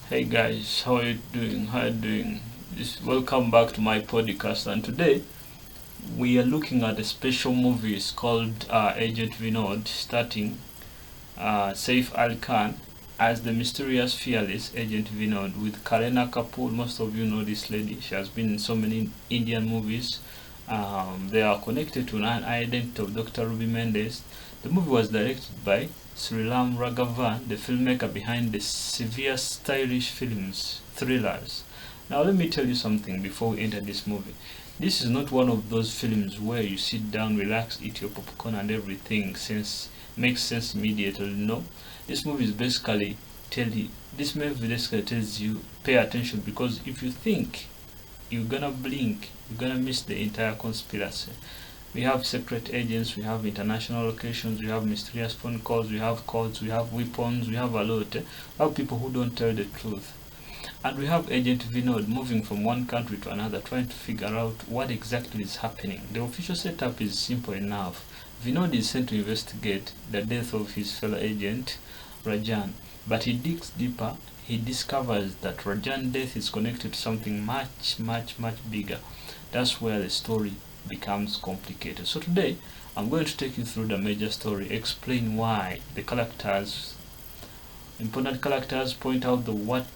Hey guys, how are you doing? How are you doing? Welcome back to my podcast, and today we are looking at a special movie. It's called Agent Vinod, starting Saif Ali Khan as the mysterious, fearless Agent Vinod with Kareena Kapoor. Most of you know this lady. She has been in so many Indian movies. They are connected to an identity of Dr. Ruby Mendes. The movie was directed by Sriram Raghavan, the filmmaker behind the severe stylish films thrillers. Now let me tell you something before we enter this movie. This is not one of those films where you sit down, relax, eat your popcorn and everything makes sense immediately. No. This movie is basically this movie basically tells you pay attention, because if you think you're gonna blink, you're gonna miss the entire conspiracy. We have secret agents, we have international locations, we have mysterious phone calls, we have codes, we have weapons, we have a lot. We have people who don't tell the truth. And we have Agent Vinod moving from one country to another, trying to figure out what exactly is happening. The official setup is simple enough. Vinod is sent to investigate the death of his fellow agent, Rajan. But he digs deeper. He discovers that Rajan's death is connected to something much bigger. That's where the story becomes complicated. So today I'm going to take you through the major story, explain why the important characters, point out the what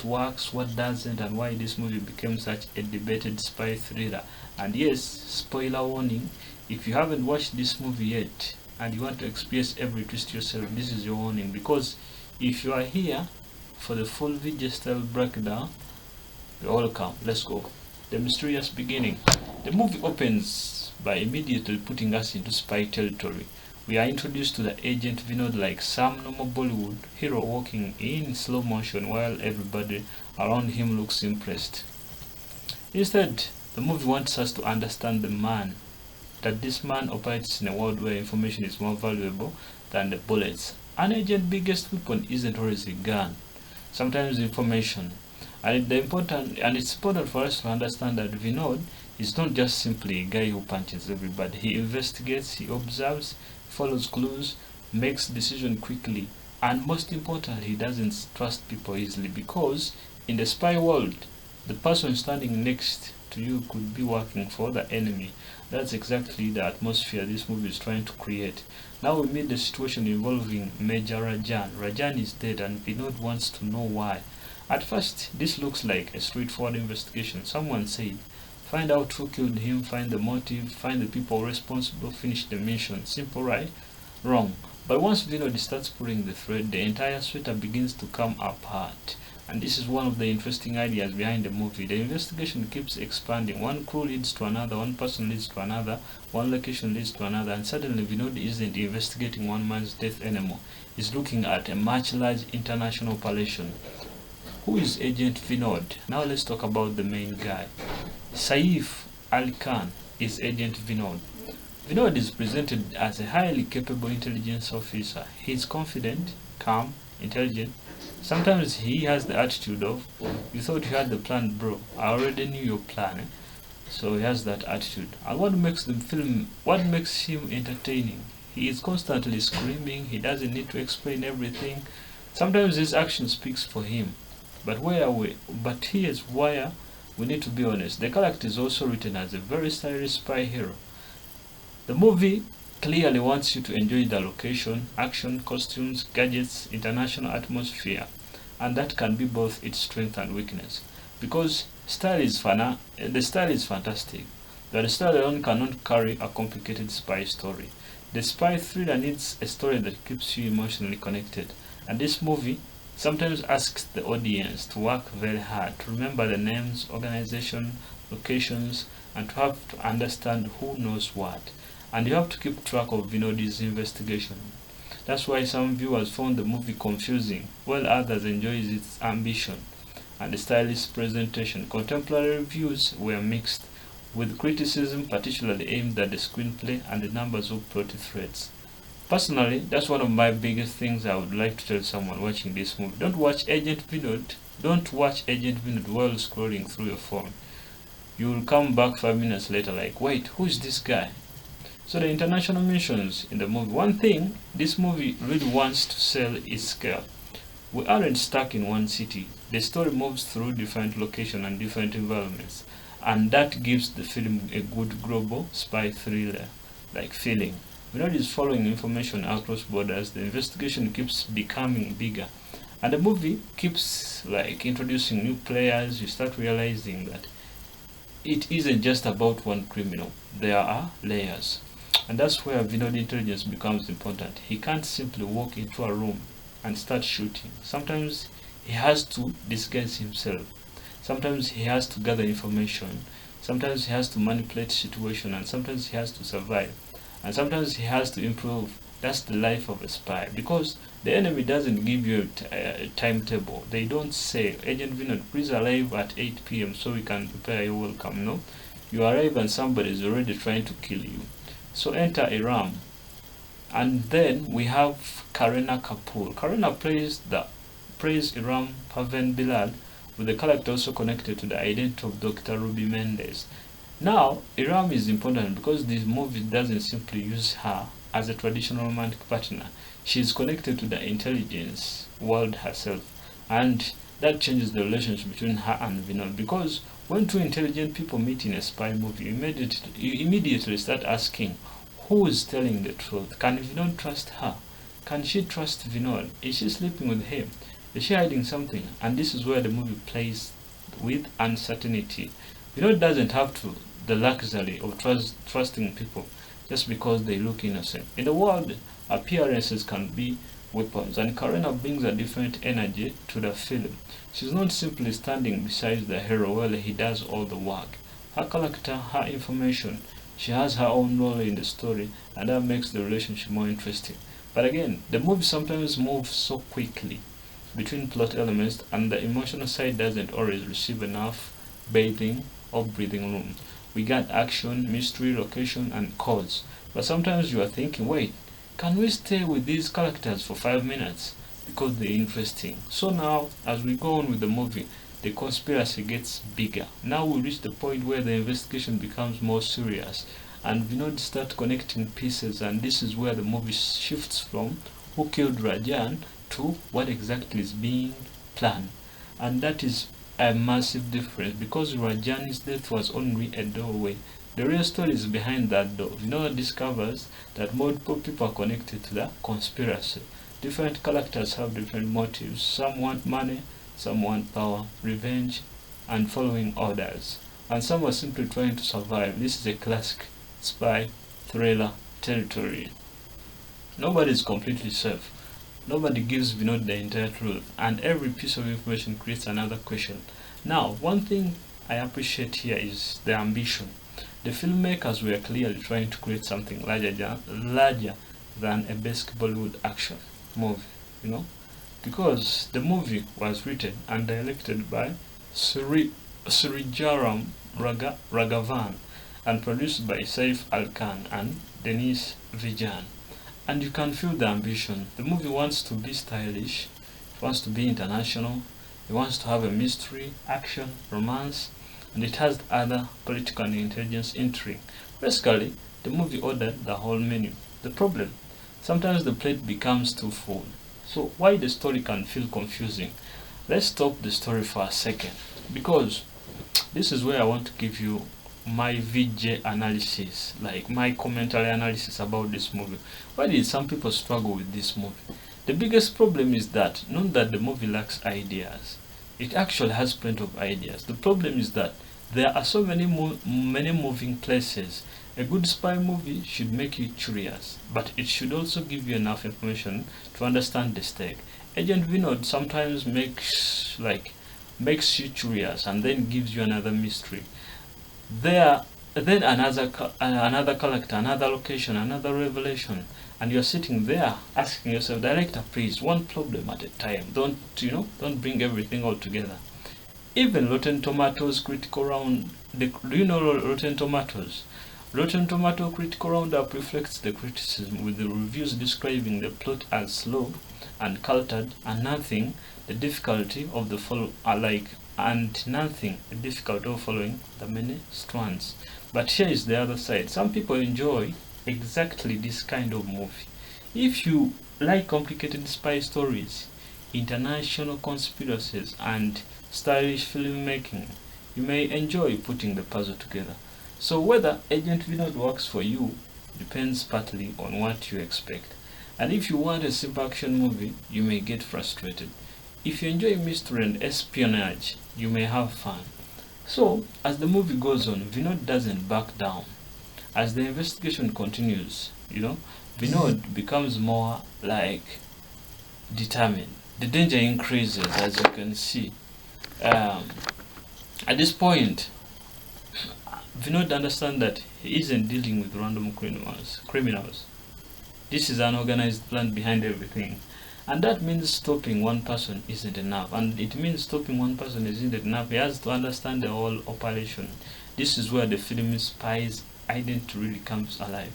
works, what doesn't, and why this movie became such a debated spy thriller. And yes, spoiler warning, if you haven't watched this movie yet and you want to experience every twist yourself, this is your warning, because if you are here for the full video style breakdown, you're welcome. Let's go. The mysterious beginning. The movie opens by immediately putting us into spy territory. We are introduced to the Agent Vinod like some normal Bollywood hero walking in slow motion while everybody around him looks impressed. Instead, the movie wants us to understand that this man operates in a world where information is more valuable than the bullets. An agent's biggest weapon isn't always a gun, sometimes information. And it's important for us to understand that Vinod is not just simply a guy who punches everybody. He investigates, he observes, follows clues, makes decisions quickly, and most importantly, he doesn't trust people easily, because in the spy world, the person standing next to you could be working for the enemy. That's exactly the atmosphere this movie is trying to create. Now we meet the situation involving Major Rajan. Rajan is dead and Vinod wants to know why. At first, this looks like a straightforward investigation. Someone said, find out who killed him, find the motive, find the people responsible, finish the mission. Simple, right? Wrong. But once Vinod starts pulling the thread, the entire setup begins to come apart. And this is one of the interesting ideas behind the movie. The investigation keeps expanding. One crew leads to another, one person leads to another, one location leads to another, and suddenly Vinod isn't investigating one man's death anymore. He's looking at a much large international operation. Who is Agent Vinod? Now let's talk about the main guy. Saif Ali Khan is Agent Vinod. Vinod is presented as a highly capable intelligence officer. He is confident, calm, intelligent. Sometimes he has the attitude of, you thought you had the plan, bro. I already knew your plan. So he has that attitude. And what makes him entertaining? He is constantly screaming. He doesn't need to explain everything. Sometimes his action speaks for him. But here's where we need to be honest. The character is also written as a very stylish spy hero. The movie clearly wants you to enjoy the location, action, costumes, gadgets, international atmosphere, and that can be both its strength and weakness. Because the style is fantastic, but the style alone cannot carry a complicated spy story. The spy thriller needs a story that keeps you emotionally connected, and this movie sometimes asks the audience to work very hard, to remember the names, organization, locations, and to have to understand who knows what. And you have to keep track of Vinod's investigation. That's why some viewers found the movie confusing, while others enjoyed its ambition and the stylish presentation. Contemporary reviews were mixed, with criticism particularly aimed at the screenplay and the numbers of plot threads. Personally, that's one of my biggest things I would like to tell someone watching this movie. Don't watch Agent Vinod while scrolling through your phone. You will come back 5 minutes later like, wait, who is this guy? So the international missions in the movie. One thing this movie really wants to sell is scale. We aren't stuck in one city. The story moves through different locations and different environments, and that gives the film a good global spy thriller like feeling. Vinod is following information across borders. The investigation keeps becoming bigger, and the movie keeps like introducing new players. You start realizing that it isn't just about one criminal. There are layers. And that's where Vinod intelligence becomes important. He can't simply walk into a room and start shooting. Sometimes he has to disguise himself. Sometimes he has to gather information. Sometimes he has to manipulate situation, and sometimes he has to survive. And sometimes he has to improve. That's the life of a spy, because the enemy doesn't give you a timetable. They don't say, Agent Vinod, please arrive at 8 p.m. so we can prepare your welcome. No, you arrive and somebody is already trying to kill you. So enter Iram. And then we have Kareena Kapoor. Kareena plays Iram Pavan Bilal, with the character also connected to the identity of Dr. Ruby Mendes. Now, Iram is important because this movie doesn't simply use her as a traditional romantic partner. She is connected to the intelligence world herself, and that changes the relationship between her and Vinod, because when two intelligent people meet in a spy movie, you immediately start asking, who is telling the truth? Can Vinod trust her? Can she trust Vinod? Is she sleeping with him? Is she hiding something? And this is where the movie plays with uncertainty. Vinod doesn't have the luxury of trusting people just because they look innocent. In the world, appearances can be weapons, and Kareena brings a different energy to the film. She's not simply standing beside the hero while he does all the work. Her character, her information, she has her own role in the story, and that makes the relationship more interesting. But again, the movie sometimes moves so quickly between plot elements, and the emotional side doesn't always receive enough bathing or breathing room. We got action, mystery, location, and cause. But sometimes you are thinking, wait, can we stay with these characters for 5 minutes? Because they're interesting. So now, as we go on with the movie, the conspiracy gets bigger. Now we reach the point where the investigation becomes more serious, and Vinod starts connecting pieces, and this is where the movie shifts from who killed Rajan to what exactly is being planned. And that is a massive difference, because Rajan's death was only a doorway. The real story is behind that door. Vinod discovers that multiple people are connected to the conspiracy. Different characters have different motives. Some want money, some want power, revenge, and following orders. And some are simply trying to survive. This is a classic spy thriller territory. Nobody is completely safe. Nobody gives Vinod the entire truth, and every piece of information creates another question. Now, one thing I appreciate here is the ambition. The filmmakers were clearly trying to create something larger than a basic Bollywood action movie, because the movie was written and directed by Srijaram Raghavan and produced by Saif Khan and Denise Vijan. And you can feel the ambition. The movie wants to be stylish, it wants to be international, it wants to have a mystery, action, romance, and it has other political and intelligence intrigue. Basically, the movie ordered the whole menu. The problem, sometimes the plate becomes too full. So why the story can feel confusing? Let's stop the story for a second, because this is where I want to give you my VJ analysis, like my commentary analysis about this movie. Why did some people struggle with this movie? The biggest problem is that, not that the movie lacks ideas. It actually has plenty of ideas. The problem is that there are so many moving places. A good spy movie should make you curious, but it should also give you enough information to understand the stake. Agent Vinod sometimes makes you curious and then gives you another mystery. Then another character, another location, another revelation, and you're sitting there asking yourself, director, please, one problem at a time. Don't bring everything all together. Even Rotten Tomatoes critical round, do you know Rotten Tomatoes? Rotten Tomato critical roundup reflects the criticism, with the reviews describing the plot as slow and cluttered, and nothing the difficulty of following the many strands. But here is the other side. Some people enjoy exactly this kind of movie. If you like complicated spy stories, international conspiracies, and stylish filmmaking, you may enjoy putting the puzzle together. So whether Agent Vinod works for you depends partly on what you expect. And if you want a simple action movie, you may get frustrated. If you enjoy mystery and espionage, you may have fun. So, as the movie goes on, Vinod doesn't back down. As the investigation continues, Vinod becomes more like determined. The danger increases, as you can see. At this point, Vinod understands that he isn't dealing with random criminals. This is an organized plan behind everything. And that means stopping one person isn't enough. And it means stopping one person isn't enough. He has to understand the whole operation. This is where the film spy's identity really comes alive.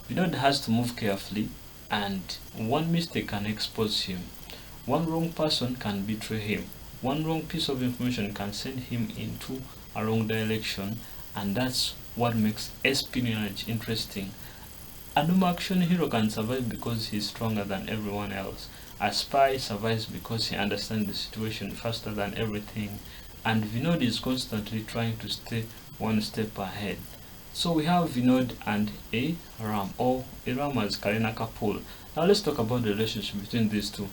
Vinod has to move carefully, and one mistake can expose him. One wrong person can betray him. One wrong piece of information can send him into a wrong direction, and that's what makes espionage interesting. A normal action hero can survive because he's stronger than everyone else. A spy survives because he understands the situation faster than everything, and Vinod is constantly trying to stay one step ahead. So we have Vinod and a Ram, or a Ram as Kareena Kapoor. Now let's talk about the relationship between these two.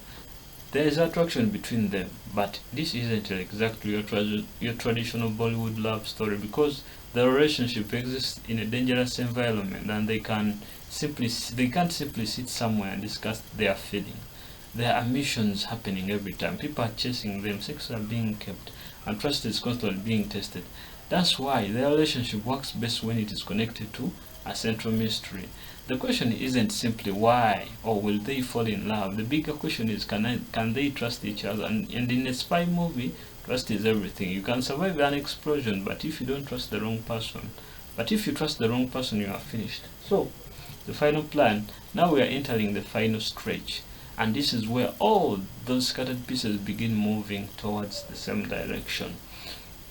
There is attraction between them, but this isn't exactly your traditional Bollywood love story, because the relationship exists in a dangerous environment, and they can't simply sit somewhere and discuss their feelings. There are missions happening every time. People are chasing them, secrets are being kept, and trust is constantly being tested. That's why their relationship works best when it is connected to a central mystery. The question isn't simply why or will they fall in love. The bigger question is, can they trust each other? And in a spy movie, trust is everything. You can survive an explosion, but if you don't trust the wrong person, you are finished. So, the final plan. Now we are entering the final stretch, and this is where all those scattered pieces begin moving towards the same direction.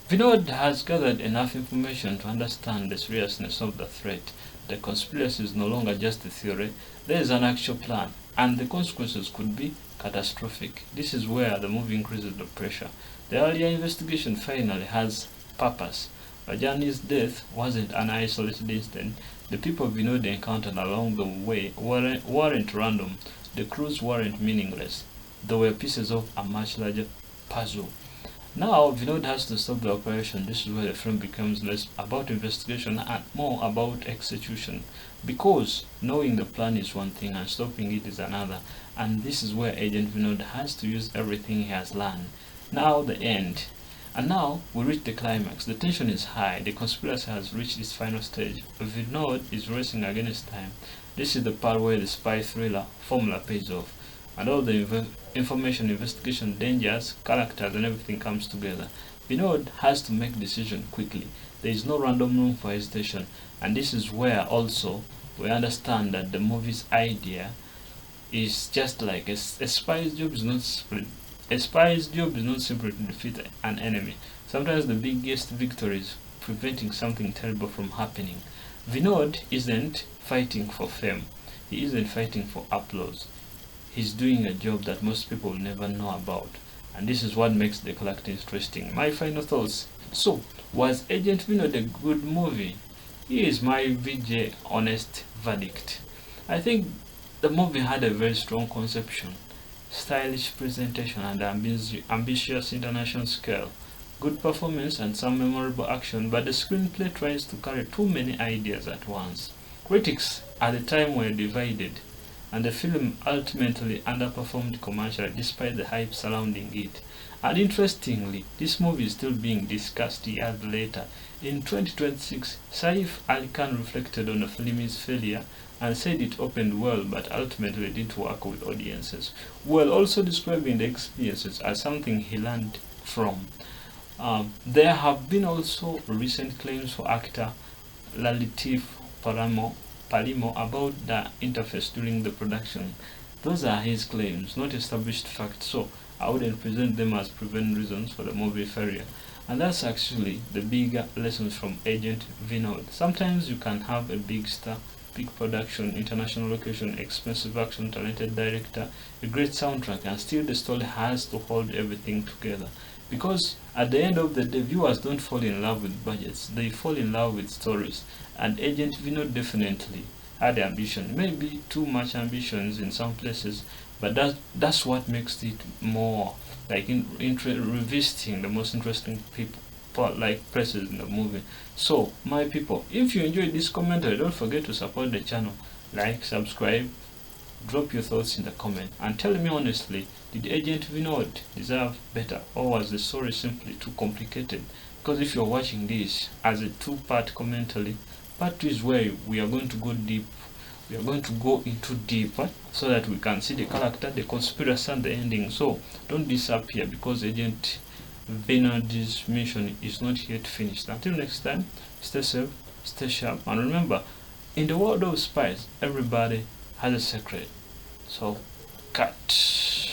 Vinod has gathered enough information to understand the seriousness of the threat. The conspiracy is no longer just a theory, there is an actual plan, and the consequences could be catastrophic. This is where the movie increases the pressure. The earlier investigation finally has purpose. Rajani's death wasn't an isolated incident. The people Vinod encountered along the way weren't random. The clues weren't meaningless. They were pieces of a much larger puzzle. Now, Vinod has to stop the operation. This is where the film becomes less about investigation and more about execution. Because knowing the plan is one thing and stopping it is another. And this is where Agent Vinod has to use everything he has learned. Now, the end. And now, we reach the climax. The tension is high. The conspiracy has reached its final stage. Vinod is racing against time. This is the part where the spy thriller formula pays off, and all the information, investigation, dangers, characters, and everything comes together. Vinod has to make decision quickly. There is no random room for hesitation, and this is where also we understand that the movie's idea is just like a spy's job is not simply to defeat an enemy. Sometimes the biggest victory is preventing something terrible from happening. Vinod isn't fighting for fame. He isn't fighting for applause. He's doing a job that most people will never know about. And this is what makes the character interesting. My final thoughts. So, was Agent Vinod a good movie? Here is my VJ honest verdict. I think the movie had a very strong conception, stylish presentation, and ambitious international scale. Good performance and some memorable action, but the screenplay tries to carry too many ideas at once. Critics at the time were divided, and the film ultimately underperformed commercially despite the hype surrounding it. And interestingly, this movie is still being discussed years later. In 2026, Saif Ali Khan reflected on the film's failure and said it opened well but ultimately didn't work with audiences, while also describing the experiences as something he learned from. There have been also recent claims for actor Lalitif Palimo about the interface during the production. Those are his claims, not established facts, so I wouldn't present them as proven reasons for the movie failure. And that's actually the bigger lessons from Agent Vinod. Sometimes you can have a big star big production, international location, expensive action, talented director, a great soundtrack, and still the story has to hold everything together. Because at the end of the day, viewers don't fall in love with budgets, they fall in love with stories. And Agent Vinod definitely had ambition, maybe too much ambitions in some places, but that's what makes it more like revisiting the most interesting people like places in the movie. So my people, if you enjoyed this commentary, don't forget to support the channel, like, subscribe, drop your thoughts in the comment, and tell me honestly, did Agent Vinod deserve better, or was the story simply too complicated? Because if you're watching this as a two-part commentary, part 2 is where we are going to go deep. We are going to go into deeper so that we can see the character, the conspiracy, and the ending. So don't disappear, because Agent Vinod's mission is not yet finished. Until next time, stay safe, stay sharp, and remember, in the world of spies, everybody has a secret. So, cut.